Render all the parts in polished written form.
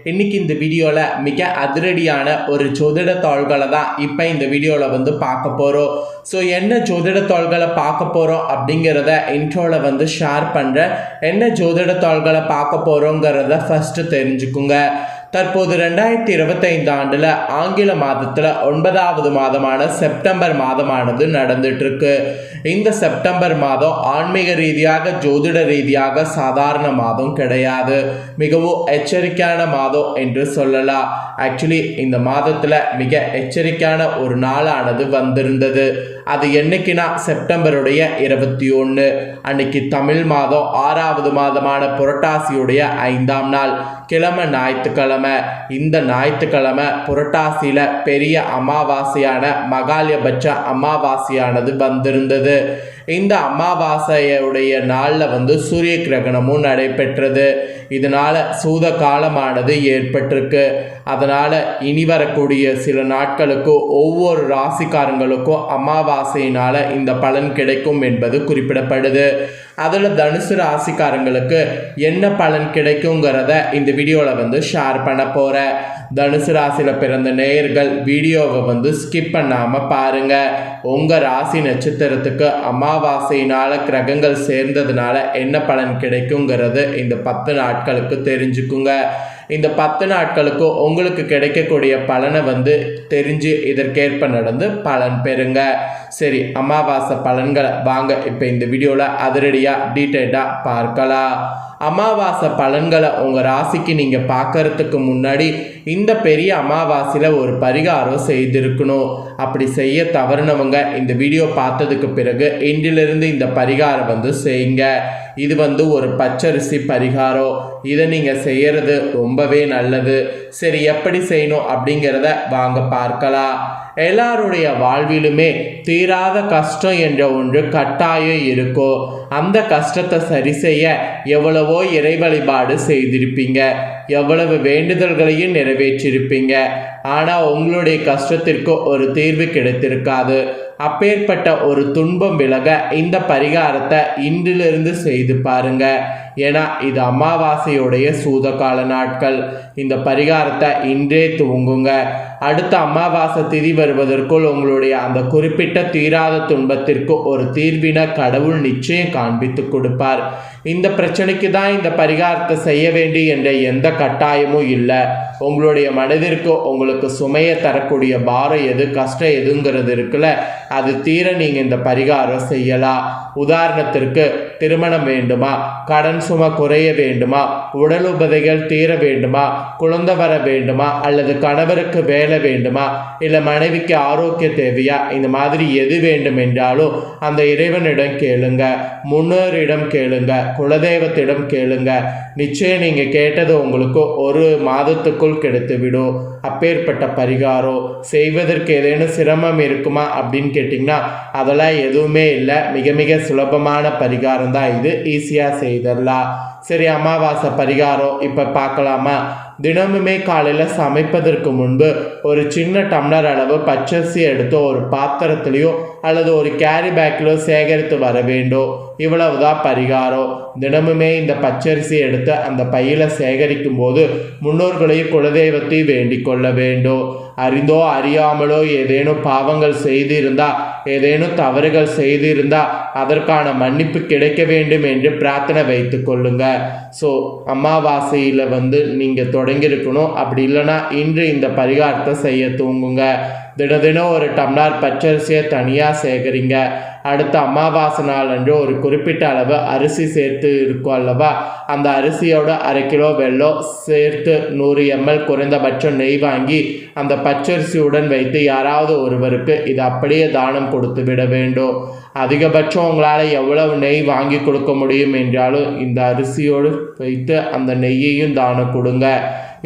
இன்னைக்கு இந்த வீடியோவில் மிக அதிரடியான ஒரு ஜோதிட தாள்களை தான் இப்போ இந்த வீடியோவில் வந்து பார்க்க போகிறோம். ஸோ என்ன ஜோதிட தாள்களை பார்க்க போகிறோம் அப்படிங்கிறத இன்ட்ரோவில் வந்து ஷேர் பண்ணுறேன். என்ன ஜோதிட தாள்களை பார்க்க போகிறோங்கிறத ஃபஸ்ட்டு தெரிஞ்சுக்குங்க. தற்போது 2025 ஆண்டில் ஆங்கில மாதத்தில் 9வது மாதமான செப்டம்பர் மாதமானது நடந்துட்டு இருக்கு. இந்த செப்டம்பர் மாதம் ஆன்மீக ரீதியாக ஜோதிட ரீதியாக சாதாரண மாதம் கிடையாது, மிகவும் எச்சரிக்கையான மாதம் என்று சொல்லலாம். ஆக்சுவலி இந்த மாதத்தில் மிக எச்சரிக்கையான ஒரு நாளானது வந்திருந்தது. அது என்னைக்குன்னா செப்டம்பருடைய 21 அன்னைக்கு தமிழ் மாதம் 6வது மாதமான புரட்டாசியுடைய 5ஆம் நாள், கிழமை ஞாயிற்றுக்கிழமை. இந்த ஞாயிற்றுக்கிழமை புரட்டாசியில் பெரிய அமாவாசையான மகாலயபட்ச அமாவாசையானது வந்திருந்தது. இந்த அமாவாசையுடைய நாளில் வந்து சூரிய கிரகணமும் நடைபெற்றது. இதனால் சூத காலமானது ஏற்பட்டிருக்கு. அதனால் இனி வரக்கூடிய சில நாட்களுக்கு ஒவ்வொரு ராசிக்காரங்களுக்கும் அமாவாசையினால் இந்த பலன் கிடைக்கும் என்பது குறிப்பிடப்படுது. அதில் தனுசு ராசிக்காரங்களுக்கு என்ன பலன் கிடைக்குங்கிறத இந்த வீடியோவில் வந்து ஷேர் பண்ண போகிறேன். தனுசு ராசியில் பிறந்த நேயர்கள் வீடியோவை வந்து ஸ்கிப் பண்ணாமல் பாருங்கள். உங்கள் ராசி நட்சத்திரத்துக்கு அமாவாசையினால் கிரகங்கள் சேர்ந்ததுனால என்ன பலன் கிடைக்குங்கிறது இந்த 10 நாட்களுக்கு தெரிஞ்சுக்குங்க. இந்த 10 நாட்களுக்கு உங்களுக்கு கிடைக்கக்கூடிய பலனை வந்து தெரிஞ்சு இதற்கேற்ப நடந்து பலன் பெறுங்க. சரி, அமாவாசை பலன்களை வாங்க இப்போ இந்த வீடியோவில் அதிரடியாக டீட்டெயிலாக பார்க்கலாம். அமாவாசை பலன்களை உங்கள் ராசிக்கு நீங்கள் பார்க்கறதுக்கு முன்னாடி இந்த பெரிய அமாவாசையில் ஒரு பரிகாரம் செய்திருக்கணும். அப்படி செய்ய தவறுனவங்க இந்த வீடியோ பார்த்ததுக்கு பிறகு இன்றிலிருந்து இந்த பரிகாரம் வந்து செய்யுங்க. இது வந்து ஒரு பச்சரிசி பரிகாரம். இதை நீங்கள் செய்கிறது ரொம்பவே நல்லது. சரி, எப்படி செய்யணும் அப்படிங்கிறத வாங்க பார்க்கலாம். எல்லாருடைய வாழ்விலுமே தீராத கஷ்டம் என்ற ஒன்று கட்டாயம் இருக்கும். அந்த கஷ்டத்தை சரி செய்ய எவ்வளவோ இறை வழிபாடு செய்திருப்பீங்க, எவ்வளவு வேண்டுதல்களையும் நிறைவேற்றிருப்பீங்க. ஆனால் உங்களுடைய கஷ்டத்திற்கு ஒரு தீர்வு கிடைத்திருக்காது. அப்பேற்பட்ட ஒரு துன்பம் விலக இந்த பரிகாரத்தை இன்றிலிருந்து செய்து பாருங்க. ஏன்னா இது அமாவாசையுடைய சூதகால நாட்கள். இந்த பரிகாரத்தை இன்றே துவங்குங்க. அடுத்த அமாவாசை திதி வருவதற்குள் உங்களுடைய அந்த குறிப்பிட்ட தீராத துன்பத்திற்கு ஒரு தீர்வினை கடவுள் நிச்சயம் காண்பித்து கொடுப்பார். இந்த பிரச்சனைக்கு தான் இந்த பரிகாரத்தை செய்ய வேண்டி என்ற எந்த கட்டாயமும் இல்லை. உங்களுடைய மனதிற்கு உங்களுக்கு சுமையை தரக்கூடிய பாரம் எது, கஷ்டம் எதுங்கிறது இருக்குல்ல, அது தீர நீங்கள் இந்த பரிகாரம் செய்யலாம். உதாரணத்திற்கு திருமணம் வேண்டுமா, கடன் சுமை குறைய வேண்டுமா, உடல் உபதைகள் தீர வேண்டுமா, குழந்தை வர வேண்டுமா, அல்லது கணவருக்கு வேலை வேண்டுமா, இல்லை மனைவிக்கு ஆரோக்கிய தேவையா, இந்த மாதிரி எது வேண்டும் என்றாலும் அந்த இறைவனிடம் கேளுங்க, முன்னோரிடம் கேளுங்க, குலதெய்வத்திடம் கேளுங்க. நிச்சயம் நீங்கள் கேட்டது உங்களுக்கு ஒரு மாதத்துக்குள் கிடைத்துவிடும். அப்பேற்பட்ட பரிகாரம் செய்வதற்கு ஏதேனும் சிரமம் இருக்குமா அப்படின்னு கேட்டிங்கன்னா அதெல்லாம் எதுவுமே இல்லை. மிக மிக சுலபமான பரிகாரம் தான் இது. ஈஸியாக செய்திடலாம். சரி, அமாவாசை பரிகாரம் இப்போ பார்க்கலாமா? தினமுமே காலையில் சமைப்பதற்கு முன்பு ஒரு சின்ன டம்ளர் அளவு பச்சரிசி எடுத்து ஒரு பாத்திரத்திலையோ அல்லது ஒரு கேரி பேக்கிலோ சேகரித்து வர வேண்டும். இவ்வளவுதான் பரிகாரம். தினமுமே இந்த பச்சரிசி எடுத்து அந்த பையில சேகரிக்கும் போது முன்னோர்களையும் குலதெய்வத்தையும் வேண்டிக் கொள்ள வேண்டும். அறிந்தோ அறியாமலோ ஏதேனும் பாவங்கள் செய்திருந்தா, ஏதேனும் தவறுகள் செய்திருந்தா அதற்கான மன்னிப்பு கிடைக்க வேண்டும் என்று பிரார்த்தனை வைத்து கொள்ளுங்க. ஸோ அமாவாசையில் வந்து நீங்கள் தொடங்கியிருக்கணும். அப்படி இல்லைன்னா இன்று இந்த பரிகாரத்தை செய்ய தூங்குங்க. தினம் ஒரு டம்ளர் பச்சரிசியை தனியாக சேகரிங்க. அடுத்த அமாவாசை நாள் அன்று ஒரு குறிப்பிட்ட அளவு அரிசி சேர்த்து இருக்கும் அல்லவா, அந்த அரிசியோட 1/2 கிலோ வெல்லம் சேர்த்து 100 ml குறைந்தபட்சம் நெய் வாங்கி அந்த பச்சரிசியுடன் வைத்து யாராவது ஒருவருக்கு இது அப்படியே தானம் கொடுத்து விட வேண்டும். அதிகபட்சம் உங்களால் எவ்வளவு நெய் வாங்கி கொடுக்க முடியும் என்றாலும் இந்த அரிசியோடு வைத்து அந்த நெய்யையும் தானம் கொடுங்க.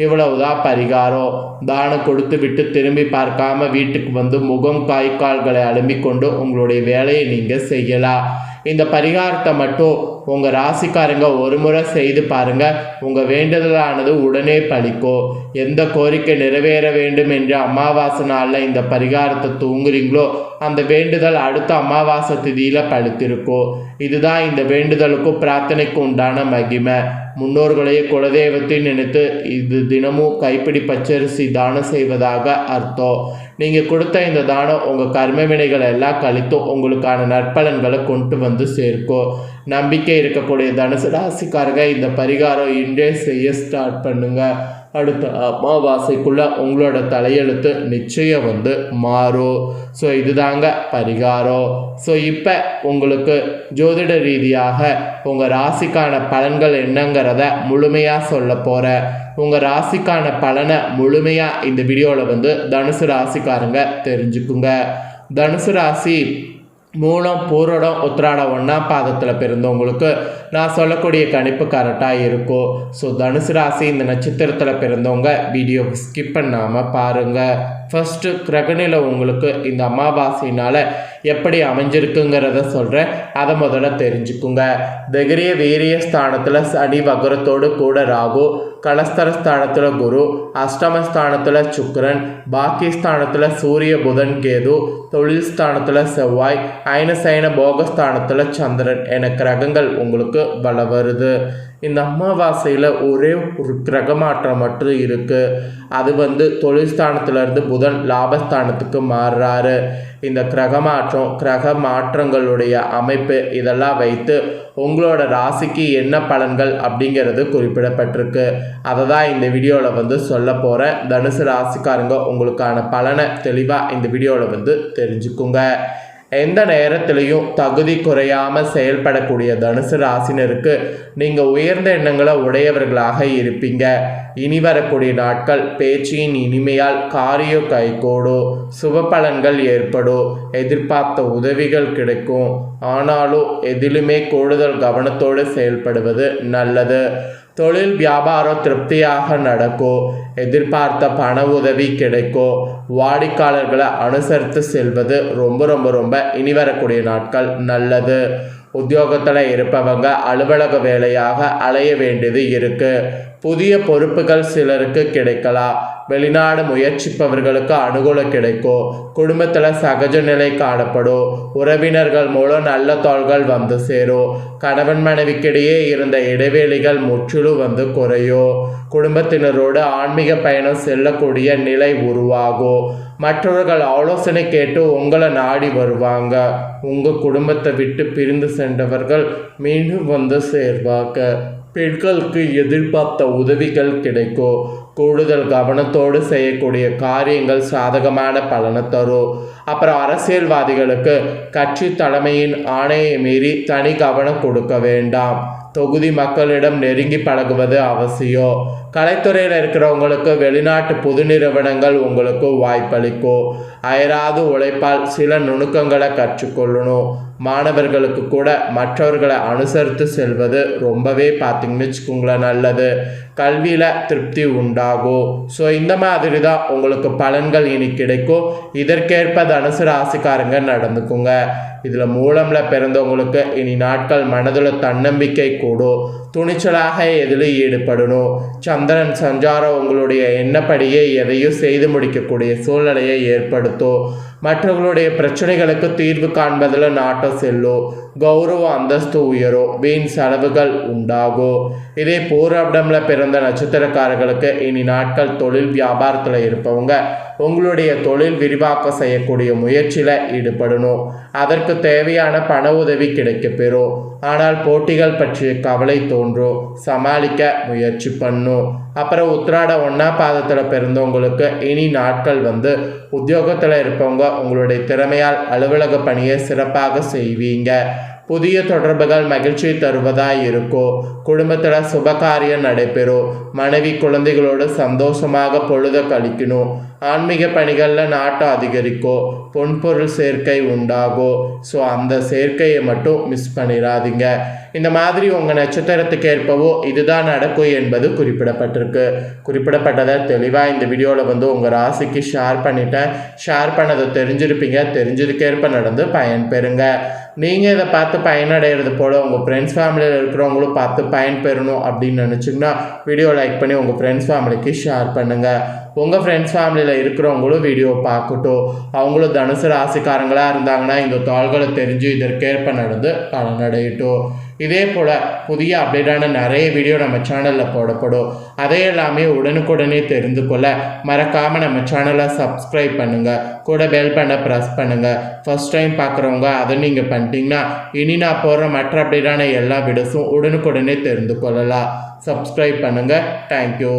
இவ்வளவுதான் பரிகாரம். தானம் கொடுத்து விட்டு திரும்பி பார்க்காம வீட்டுக்கு வந்து முகம் காய்கால்களை அலும்பிக் கொண்டு உங்களுடைய வேலையை நீங்கள் செய்யலாம். இந்த பரிகாரத்தை மட்டும் உங்கள் ராசிக்காரங்க ஒரு முறை செய்து பாருங்கள். உங்கள் வேண்டுதலானது உடனே பலிக்கும். எந்த கோரிக்கை நிறைவேற வேண்டும் என்று அமாவாசை நாளில் இந்த பரிகாரத்தை தூங்குறீங்களோ அந்த வேண்டுதல் அடுத்த அமாவாசை திதியில் பலித்திருக்கும். இதுதான் இந்த வேண்டுதலுக்கும் பிரார்த்தனைக்கும் உண்டான மகிமை. முன்னோர்களையே குலதெய்வத்தை நினைத்து இது தினமும் கைப்பிடி பச்சரிசி தானம் செய்வதாக அர்த்தம். நீங்கள் கொடுத்த இந்த தானம் உங்கள் கர்ம வினைகளை எல்லாம் கழித்தும் உங்களுக்கான நற்பலன்களை கொண்டு வந்து சேர்க்கும். நம்பிக்கை இருக்கக்கூடிய தனுசு ராசிக்காரங்க இந்த பரிகாரம் இன்றே செய்ய ஸ்டார்ட் பண்ணுங்க. அடுத்த அமாவாசைக்குள்ளே உங்களோட தலையெழுத்து நிச்சயம் மாறும். ஸோ இதுதாங்க பரிகாரம். ஸோ இப்போ உங்களுக்கு ஜோதிட ரீதியாக உங்கள் ராசிக்கான பலன்கள் என்னங்கிறத முழுமையாக சொல்ல போகிறேன். உங்கள் ராசிக்கான பலனை முழுமையாக இந்த வீடியோவில் தனுசு ராசிக்காரங்க தெரிஞ்சுக்குங்க. தனுசு ராசி மூலம் பூரோடம் உத்திராடம் 1ஆம் பாதத்தில் பிறந்தவங்களுக்கு நான் சொல்லக்கூடிய கணிப்பு கரெக்டாக இருக்கும். ஸோ தனுசு ராசி இந்த நட்சத்திரத்தில் பிறந்தவங்க வீடியோ ஸ்கிப் பண்ணாமல் பாருங்கள். ஃபஸ்ட்டு கிரகநிலை உங்களுக்கு இந்த அமாவாசையினால் எப்படி அமைஞ்சிருக்குங்கிறத சொல்கிறேன். அதை முதல்ல தெரிஞ்சுக்குங்க. தைரிய வீரிய ஸ்தானத்தில் சனி வக்ரத்தோடு கூட ராகு, கலஸ்தர ஸ்தானத்தில் குரு, அஷ்டமஸ்தானத்தில் சுக்கிரன், பாக்கியஸ்தானத்தில் சூரிய புதன் கேது, தொழில் ஸ்தானத்தில் செவ்வாய், ஐனசைன போகஸ்தானத்தில் சந்திரன் என கிரகங்கள் உங்களுக்கு வள வருது. இந்த அமாவாசையில் ஒரே ஒரு கிரக மாற்றம் மட்டும் இருக்குது. அது தொழில் ஸ்தானத்திலேருந்து புதன் லாபஸ்தானத்துக்கு மாறுறாரு. இந்த கிரக மாற்றங்களுடைய அமைப்பு இதெல்லாம் வைத்து உங்களோட ராசிக்கு என்ன பலன்கள் அப்படிங்கிறது குறிப்பிடப்பட்டிருக்கு. அதை தான் இந்த வீடியோவில் சொல்ல போகிறேன். தனுசு ராசிக்காரங்க உங்களுக்கான பலனை தெளிவாக இந்த வீடியோவில் தெரிஞ்சுக்குங்க. எந்த நேரத்திலையும் தகுதி குறையாமல் செயல்படக்கூடிய தனுசு ராசினருக்கு நீங்கள் உயர்ந்த எண்ணங்களை உடையவர்களாக இருப்பீங்க. இனி வரக்கூடிய நாட்கள் பேச்சின் இனிமையால் காரியம் கைகூடும், சுப பலன்கள் ஏற்படும், எதிர்பார்த்த உதவிகள் கிடைக்கும். ஆனாலும் எதிலுமே கூடுதல் கவனத்தோடு செயல்படுவது நல்லது. தொழில் வியாபாரம் திருப்தியாக நடக்கும், எதிர்பார்த்த பண உதவி கிடைக்கும். வாடிக்கையாளர்களை அனுசரித்து செல்வது ரொம்ப இனி வரக்கூடிய நாட்கள் நல்லது. உத்தியோகத்தில் இருப்பவங்க அலுவலக வேலையாக அலைய வேண்டியது இருக்குது. புதிய பொறுப்புகள் சிலருக்கு கிடைக்கலாம். வெளிநாடு முயற்சிப்பவர்களுக்கு அனுகூலம் கிடைக்கும். குடும்பத்தில் சகஜ நிலை காணப்படும். உறவினர்கள் மூலம் நல்ல தோள்கள் சேரும். கணவன் மனைவிக்கிடையே இருந்த இடைவெளிகள் முற்றிலும் குறையும். குடும்பத்தினரோடு ஆன்மீக பயணம் செல்லக்கூடிய நிலை உருவாகும். மற்றவர்கள் ஆலோசனை கேட்டு உங்களை நாடி வருவாங்க. உங்கள் குடும்பத்தை விட்டு பிரிந்து சென்றவர்கள் மீண்டும் சேர்வாங்க. பெண்களுக்கு எதிர்பார்த்த உதவிகள் கிடைக்கும். கூடுதல் கவனத்தோடு செய்யக்கூடிய காரியங்கள் சாதகமான பலனை தரும். அப்புறம் அரசியல்வாதிகளுக்கு கட்சி தலைமையின் ஆணையை மீறி தனி கவனம் கொடுக்க வேண்டாம். தொகுதி மக்களிடம் நெருங்கி பழகுவது அவசியம். கலைத்துறையில் இருக்கிறவங்களுக்கு வெளிநாட்டு புது நிறுவனங்கள் உங்களுக்கு வாய்ப்பளிக்கும். அயராது உழைப்பால் சில நுணுக்கங்களை கற்றுக்கொள்ளணும். மாணவர்களுக்கு கூட மற்றவர்களை அனுசரித்து செல்வது ரொம்பவே பார்த்தீங்கன்னு வச்சுக்கோங்களேன் நல்லது. கல்வியில் திருப்தி உண்டாகும். ஸோ இந்த மாதிரி தான் உங்களுக்கு பலன்கள் இனி கிடைக்கும். இதற்கேற்ப தனுசு ராசிக்காரங்க நடந்துக்குங்க. இதில் மூலமில் பிறந்தவங்களுக்கு இனி நாட்கள் மனதில் தன்னம்பிக்கை கூடும். துணிச்சலாக எதில் ஈடுபடணும். சந்திரன் சஞ்சாரம் உங்களுடைய எண்ணப்படியே எதையும் செய்து முடிக்கக்கூடிய சூழ்நிலையை ஏற்படுத்தும். மற்றவர்களுடைய பிரச்சனைகளுக்கு தீர்வு காண்பதில் நாட்டம் செல்லும். கௌரவ அந்தஸ்து உயரும். வீண் செலவுகள் உண்டாகும். இதே பூரப்டமில் பிறந்த நட்சத்திரக்காரர்களுக்கு இனி நாட்கள் தொழில் வியாபாரத்தில் இருப்பவங்க உங்களுடைய தொழில் விரிவாக்கம் செய்யக்கூடிய முயற்சியில் ஈடுபடணும். அதற்கு தேவையான பண உதவி கிடைக்கப்பெறும். ஆனால் போட்டிகள் பற்றிய கவலை தோன்றும். சமாளிக்க முயற்சி பண்ணும். அப்புறம் உத்திராட 1ஆம் பாதத்தில் பிறந்தவங்களுக்கு இனி நாட்கள் உத்தியோகத்தில் இருப்பவங்க உங்களுடைய திறமையால் அலுவலக பணியை சிறப்பாக செய்வீங்க. புதிய தொடர்புகள் மகிழ்ச்சி தருவதாக இருக்கும். குடும்பத்தில் சுபகாரியம் நடைபெறும். மனைவி குழந்தைகளோடு சந்தோஷமாக பொழுத கழிக்கணும். ஆன்மீக பணிகளில் நாட்டம் அதிகரிக்கும், பொன்பொருள் சேர்க்கை உண்டாகும். ஸோ அந்த சேர்க்கையை மட்டும் மிஸ் பண்ணிடாதீங்க. இந்த மாதிரி உங்கள் நட்சத்திரத்துக்கு ஏற்பவோ இதுதான் நடக்கும் என்பது குறிப்பிடப்பட்டதை தெளிவாக இந்த வீடியோவில் வந்து உங்கள் ராசிக்கு ஷேர் பண்ணிட்டேன். ஷேர் பண்ணதை தெரிஞ்சிருப்பீங்க. தெரிஞ்சதுக்கேற்ப நடந்து பயன் பெறுங்க. நீங்கள் இதை பார்த்து பயனடைகிறது போல் உங்கள் ஃப்ரெண்ட்ஸ் ஃபேமிலியில் இருக்கிறவங்களும் பார்த்து பயன் பெறணும் அப்படின்னு நினச்சிங்கன்னா வீடியோ லைக் பண்ணி உங்கள் ஃப்ரெண்ட்ஸ் ஃபேமிலிக்கு ஷேர் பண்ணுங்கள். உங்கள் ஃப்ரெண்ட்ஸ் ஃபேமிலியில் இருக்கிறவங்களும் வீடியோ பார்க்கட்டும். அவங்களும் தனுசு ராசிக்காரங்களாக இருந்தாங்கன்னா இந்த தாள்களை தெரிஞ்சு இதற்கேற்ப நடந்து பலனடையட்டும். இதே போல் புதிய அப்டேட்டான நிறைய வீடியோ நம்ம சேனலில் போடப்படும். அதே எல்லாமே உடனுக்குடனே தெரிந்து கொள்ள மறக்காமல் நம்ம சேனலை சப்ஸ்கிரைப் பண்ணுங்கள். கூட பெல் பண்ண ப்ரெஸ் பண்ணுங்கள். ஃபஸ்ட் டைம் பார்க்குறவங்க அதை நீங்கள் பண்ணிட்டீங்கன்னா இனி நான் போடுற மற்ற அப்டேட்டான எல்லா வீடியோஸும் உடனுக்குடனே தெரிந்து கொள்ளலாம். சப்ஸ்கிரைப் பண்ணுங்கள். தேங்க்யூ.